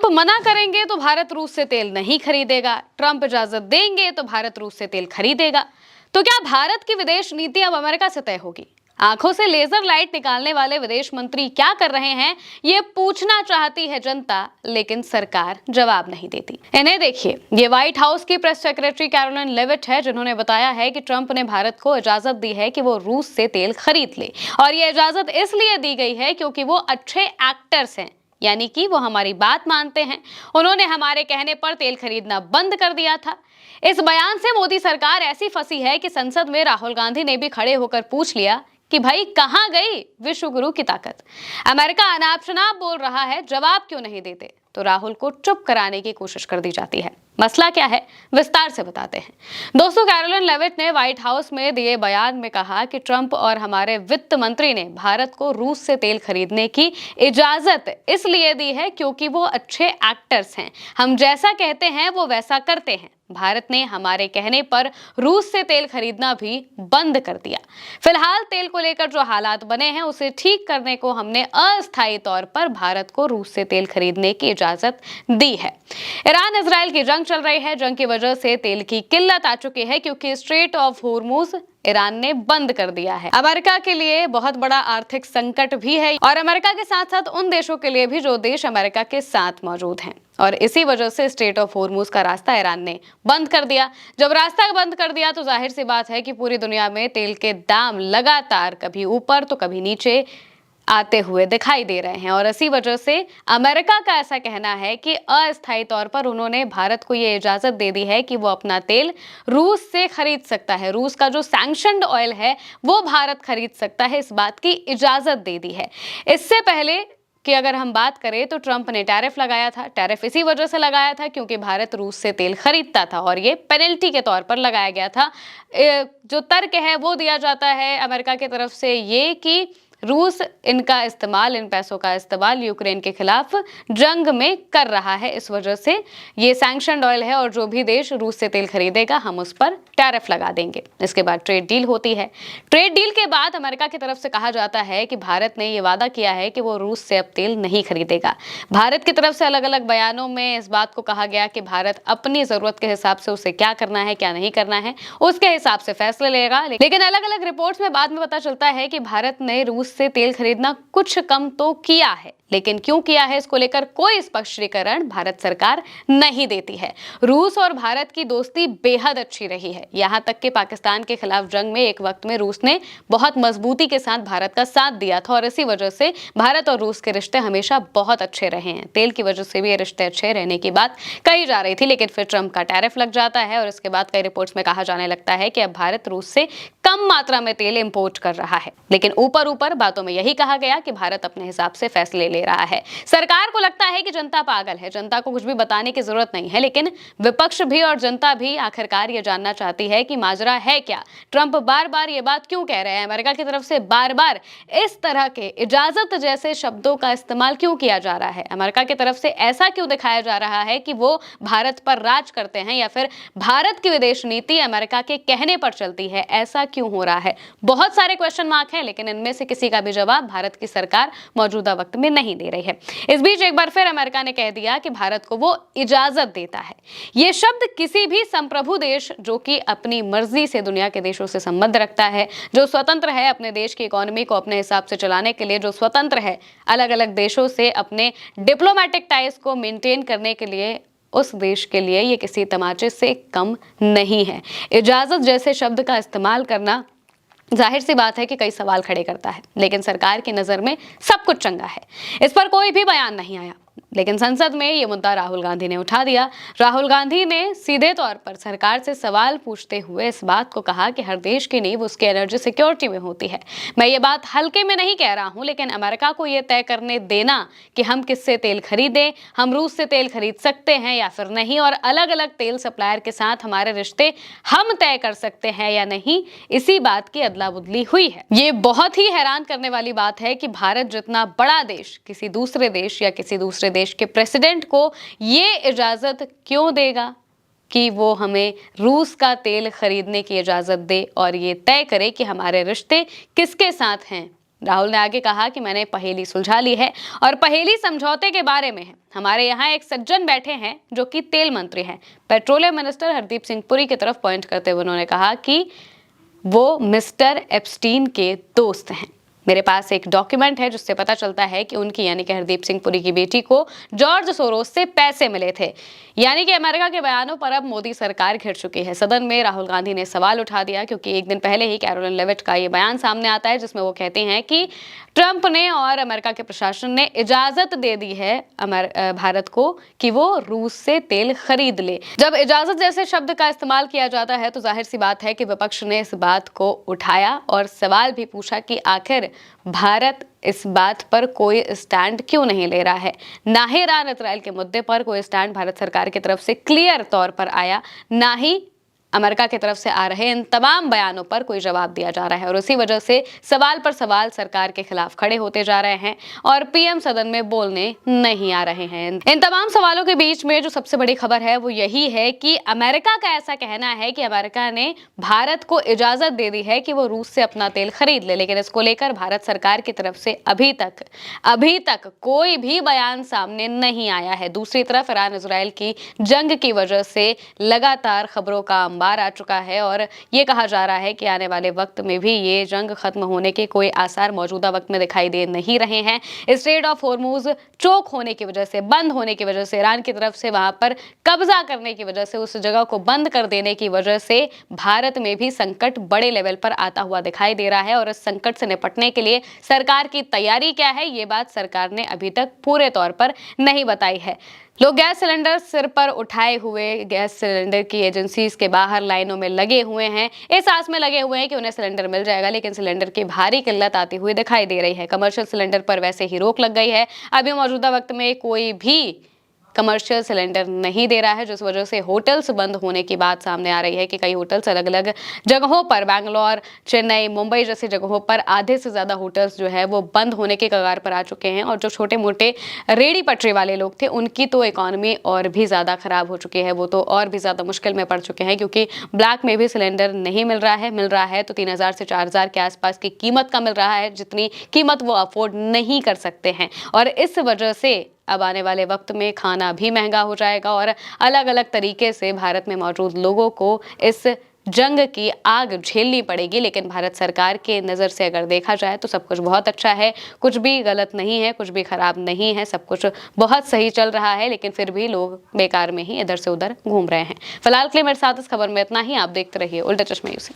Trump मना करेंगे तो भारत रूस से तेल नहीं खरीदेगा, ट्रंप इजाजत देंगे तो भारत रूस से तेल खरीदेगा। तो क्या भारत की विदेश नीति अब अमेरिका से तय होगी? आंखों से लेजर लाइट निकालने वाले विदेश मंत्री क्या कर रहे हैं, ये पूछना चाहती है जनता, लेकिन सरकार जवाब नहीं देती। इन्हें देखिए, ये व्हाइट हाउस की प्रेस सेक्रेटरी कैरोलिन लेविट है, जिन्होंने बताया है कि ट्रंप ने भारत को इजाजत दी है कि वो रूस से तेल खरीद ले, और ये इजाजत इसलिए दी गई है क्योंकि वो अच्छे एक्टर्स हैं, यानी कि वो हमारी बात मानते हैं। उन्होंने हमारे कहने पर तेल खरीदना बंद कर दिया था। इस बयान से मोदी सरकार ऐसी फंसी है कि संसद में राहुल गांधी ने भी खड़े होकर पूछ लिया कि भाई कहां गई विश्व गुरु की ताकत? अमेरिका अनाप शनाप बोल रहा है, जवाब क्यों नहीं देते? तो राहुल को चुप कराने की कोशिश कर दी जाती है। मसला क्या है, विस्तार से बताते हैं। दोस्तों, कैरोलिन लेविट ने व्हाइट हाउस में दिए बयान में कहा कि ट्रंप और हमारे वित्त मंत्री ने भारत को रूस से तेल खरीदने की इजाजत इसलिए दी है क्योंकि वो अच्छे एक्टर्स हैं। हम जैसा कहते हैं वो वैसा करते हैं। भारत ने हमारे कहने पर रूस से तेल खरीदना भी बंद कर दिया। फिलहाल तेल को लेकर जो हालात बने हैं उसे ठीक करने को हमने अस्थायी तौर पर भारत को रूस से तेल खरीदने की इजाजत दी है। ईरान इजराइल की जंग चल रही है। जंग की वजह से तेल की किल्लत आ चुकी है क्योंकि स्ट्रेट ऑफ होर्मुज ईरान ने बंद कर दिया है। अमेरिका के लिए बहुत बड़ा आर्थिक संकट भी है, और अमेरिका के साथ साथ उन देशों के लिए भी जो देश अमेरिका के साथ मौजूद हैं। और इसी वजह से स्ट्रेट ऑफ होर्मुज का रास्ता ईरान ने बंद कर दिया। जब रास्ता बंद कर दिया तो जाहिर सी बात है कि पूरी दुनिया में तेल के दाम लगातार कभी ऊपर तो कभी नीचे आते हुए दिखाई दे रहे हैं। और इसी वजह से अमेरिका का ऐसा कहना है कि अस्थायी तौर पर उन्होंने भारत को ये इजाजत दे दी है कि वो अपना तेल रूस से खरीद सकता है। रूस का जो सैंक्शनड ऑयल है वो भारत खरीद सकता है, इस बात की इजाजत दे दी है। इससे पहले कि अगर हम बात करें तो ट्रंप ने टैरिफ लगाया था। टैरिफ इसी वजह से लगाया था क्योंकि भारत रूस से तेल खरीदता था, और ये पेनल्टी के तौर पर लगाया गया था। जो तर्क है वो दिया जाता है अमेरिका की तरफ से ये कि रूस इनका इस्तेमाल, इन पैसों का इस्तेमाल यूक्रेन के खिलाफ जंग में कर रहा है, इस वजह से ये सैंक्शनड ऑयल है और जो भी देश रूस से तेल खरीदेगा हम उस पर टैरिफ लगा देंगे। इसके बाद ट्रेड डील होती है। ट्रेड डील के बाद अमेरिका की तरफ से कहा जाता है कि भारत ने ये वादा किया है कि वो रूस से अब तेल नहीं खरीदेगा। भारत की तरफ से अलग अलग बयानों में इस बात को कहा गया कि भारत अपनी जरूरत के हिसाब से उसे क्या करना है क्या नहीं करना है उसके हिसाब से फैसले लेगा। लेकिन अलग अलग रिपोर्ट्स में बाद में पता चलता है कि भारत ने रूस से तेल खरीदना कुछ कम तो किया है, लेकिन क्यों किया है इसको लेकर कोई स्पष्टीकरण भारत सरकार नहीं देती है। रूस और भारत की दोस्ती बेहद अच्छी रही है, यहां तक कि पाकिस्तान के खिलाफ जंग में एक वक्त में रूस ने बहुत मजबूती के साथ भारत का साथ दिया था, और इसी वजह से भारत और रूस के रिश्ते हमेशा बहुत अच्छे रहे हैं। तेल की वजह से भी ये रिश्ते अच्छे रहने की बात कही जा रही थी, लेकिन फिर ट्रंप का टैरिफ लग जाता है और इसके बाद कई रिपोर्ट्स में कहा जाने लगता है कि अब भारत रूस से कम मात्रा में तेल इंपोर्ट कर रहा है। लेकिन ऊपर ऊपर बातों में यही कहा गया कि भारत अपने हिसाब से फैसले ले रहा है। सरकार को लगता है कि जनता पागल है, जनता को कुछ भी बताने की जरूरत नहीं है, लेकिन विपक्ष भी और जनता भी आखिरकार ये जानना चाहती है कि माजरा है क्या। ट्रंप बार बार ये बात क्यों कह रहे हैं? अमेरिका की तरफ से बार बार इस तरह के इजाजत जैसे शब्दों का इस्तेमाल क्यों किया जा रहा है? अमेरिका की तरफ से ऐसा क्यों दिखाया जा रहा है कि वो भारत पर राज करते हैं, या फिर भारत की विदेश नीति अमेरिका के कहने पर चलती है? ऐसा क्यों हो रहा है? बहुत सारे क्वेश्चन मार्क हैं, लेकिन इनमें से किसी का भी जवाब भारत की सरकार मौजूदा वक्त में नहीं दे रही है। इस बीच एक बार फिर अमेरिका ने कह दिया कि भारत को वो इजाजत देता है। ये शब्द किसी भी संप्रभु देश जो कि अपनी मर्जी से दुनिया के देशों से संबंध रखता है, जो स्वतंत्र है अपने देश की इकोनॉमी को अपने हिसाब से चलाने के लिए, जो स्वतंत्र है अलग अलग देशों से अपने डिप्लोमेटिक टाइज को मेंटेन करने के लिए, उस देश के लिए ये किसी तमाचे से कम नहीं है। इजाजत जैसे शब्द का इस्तेमाल करना जाहिर सी बात है कि कई सवाल खड़े करता है, लेकिन सरकार की नजर में सब कुछ चंगा है। इस पर कोई भी बयान नहीं आया, लेकिन संसद में ये मुद्दा राहुल गांधी ने उठा दिया। राहुल गांधी ने सीधे तौर पर सरकार से सवाल पूछते हुए इस बात को कहा कि हर देश की नींव उसके एनर्जी सिक्योरिटी में होती है। मैं ये बात हल्के में नहीं कह रहा हूं, लेकिन अमेरिका को ये तय करने देना कि हम किससे तेल खरीदें, हम रूस से तेल खरीद सकते हैं या फिर नहीं, और अलग अलग तेल सप्लायर के साथ हमारे रिश्ते हम तय कर सकते हैं या नहीं, इसी बात की अदला बदली हुई है। ये बहुत ही हैरान करने वाली बात है कि भारत जितना बड़ा देश किसी दूसरे देश या किसी दूसरे देश के प्रेसिडेंट को ये इजाजत क्यों देगा कि वो हमें रूस का तेल खरीदने की इजाजत दे और ये तय करे कि हमारे रिश्ते किसके साथ हैं राहुल ने आगे कहा कि मैंने पहेली सुलझा ली है और पहेली समझौते के बारे में है। हमारे यहाँ एक सज्जन बैठे हैं जो कि तेल मंत्री हैं। पेट्रोलियम मिनिस्टर हरदीप सिंह पुरी की तरफ पॉइंट करते हुए उन्होंने कहा कि वो मिस्टर एप्स्टीन के दोस्त हैं। मेरे पास एक डॉक्यूमेंट है जिससे पता चलता है कि उनकी यानी कि हरदीप सिंह पुरी की बेटी को जॉर्ज सोरोस से पैसे मिले थे। यानी कि अमेरिका के बयानों पर अब मोदी सरकार घिर चुकी है। सदन में राहुल गांधी ने सवाल उठा दिया क्योंकि एक दिन पहले ही कैरोलिन लेविट का ये बयान सामने आता है जिसमें वो कहते हैं कि ट्रंप ने और अमेरिका के प्रशासन ने इजाजत दे दी है भारत को कि वो रूस से तेल खरीद ले। जब इजाजत जैसे शब्द का इस्तेमाल किया जाता है तो जाहिर सी बात है कि विपक्ष ने इस बात को उठाया और सवाल भी पूछा कि आखिर भारत इस बात पर कोई स्टैंड क्यों नहीं ले रहा है। ना ही ईरान इजराइल के मुद्दे पर कोई स्टैंड भारत सरकार की तरफ से क्लियर तौर पर आया, ना ही अमेरिका की तरफ से आ रहे इन तमाम बयानों पर कोई जवाब दिया जा रहा है और उसी वजह से सवाल पर सवाल सरकार के खिलाफ खड़े होते जा रहे हैं और पीएम सदन में बोलने नहीं आ रहे हैं। इन तमाम सवालों के बीच में जो सबसे बड़ी खबर है वो यही है कि अमेरिका का ऐसा कहना है कि अमेरिका ने भारत को इजाजत दे दी है कि वो रूस से अपना तेल खरीद ले, लेकिन इसको लेकर भारत सरकार की तरफ से अभी तक कोई भी बयान सामने नहीं आया है। दूसरी तरफ ईरान इजराइल की जंग की वजह से लगातार खबरों का बार आ चुका है और ये कहा जा रहा है कि आने वाले वक्त में भी ये जंग खत्म होने के कोई आसार मौजूदा वक्त में दिखाई दे नहीं रहे हैं। स्ट्रेट ऑफ हॉर्मुज चोक होने की वजह से, बंद होने की वजह से, ईरान की तरफ से वहां पर कब्जा करने की वजह से, उस जगह को बंद कर देने की वजह से भारत में भी संकट बड़े लेवल पर आता हुआ दिखाई दे रहा है और इस संकट से निपटने के लिए सरकार की तैयारी क्या है, ये बात सरकार ने अभी तक पूरे तौर पर नहीं बताई है। लोग गैस सिलेंडर सिर पर उठाए हुए गैस सिलेंडर की एजेंसीज के बाहर लाइनों में लगे हुए हैं, इस आस में लगे हुए हैं कि उन्हें सिलेंडर मिल जाएगा, लेकिन सिलेंडर की भारी किल्लत आती हुई दिखाई दे रही है। कमर्शियल सिलेंडर पर वैसे ही रोक लग गई है। अभी मौजूदा वक्त में कोई भी कमर्शियल सिलेंडर नहीं दे रहा है, जिस वजह से होटल्स बंद होने की बात सामने आ रही है कि कई होटल्स अलग अलग जगहों पर, बैंगलोर, चेन्नई, मुंबई जैसी जगहों पर आधे से ज़्यादा होटल्स जो है वो बंद होने के कगार पर आ चुके हैं और जो छोटे मोटे रेडी पटरी वाले लोग थे उनकी तो इकॉनमी और भी ज़्यादा ख़राब हो चुकी है, वो तो और भी ज़्यादा मुश्किल में पड़ चुके हैं क्योंकि ब्लैक में भी सिलेंडर नहीं मिल रहा है तो 3000 से 4000 के आसपास की कीमत का मिल रहा है, जितनी कीमत वो अफोर्ड नहीं कर सकते हैं और इस वजह से अब आने वाले वक्त में खाना भी महंगा हो जाएगा और अलग अलग तरीके से भारत में मौजूद लोगों को इस जंग की आग झेलनी पड़ेगी। लेकिन भारत सरकार के नज़र से अगर देखा जाए तो सब कुछ बहुत अच्छा है, कुछ भी गलत नहीं है, कुछ भी खराब नहीं है, सब कुछ बहुत सही चल रहा है, लेकिन फिर भी लोग बेकार में ही इधर से उधर घूम रहे हैं। फिलहाल के लिए मेरे साथ इस खबर में इतना ही। आप देखते रहिए उल्टा चश्मा यूसी।